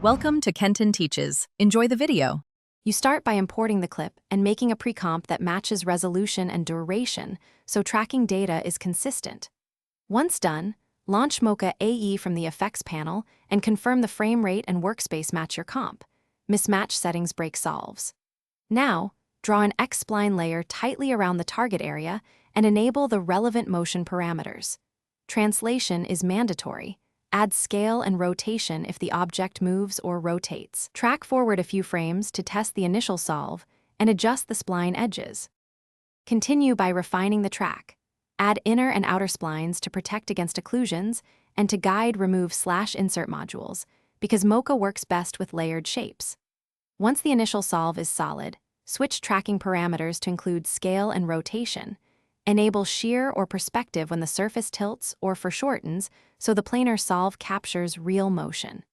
Welcome to Kenton Teaches. Enjoy the video. You start by importing the clip and making a pre-comp that matches resolution and duration, so tracking data is consistent. Once done, launch Mocha Ae from the Effects panel and confirm the frame rate and workspace match your comp. Mismatch settings break solves. Now, draw an X-spline layer tightly around the target area and enable the relevant motion parameters. Translation is mandatory. Add scale and rotation if the object moves or rotates. Track forward a few frames to test the initial solve and adjust the spline edges. Continue by refining the track. Add inner and outer splines to protect against occlusions and to guide remove /insert modules, because Mocha works best with layered shapes. Once the initial solve is solid, switch tracking parameters to include scale and rotation. Enable shear or perspective when the surface tilts or foreshortens, so the planar solve captures real motion.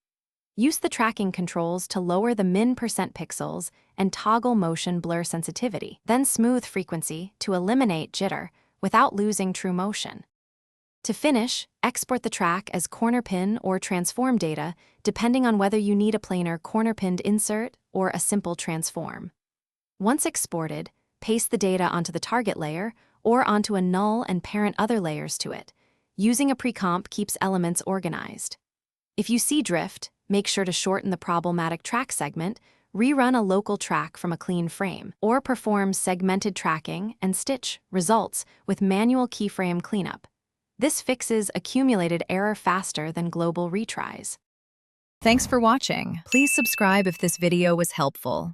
Use the tracking controls to lower the min % pixels and toggle motion blur sensitivity, then smooth frequency to eliminate jitter without losing true motion. To finish, export the track as corner pin or transform data, depending on whether you need a planar corner pinned insert or a simple transform. Once exported, paste the data onto the target layer or onto a null and parent other layers to it. Using a pre-comp keeps elements organized. If you see drift, make sure to shorten the problematic track segment, rerun a local track from a clean frame, or perform segmented tracking and stitch results with manual keyframe cleanup. This fixes accumulated error faster than global retries. Thanks for watching. Please subscribe if this video was helpful.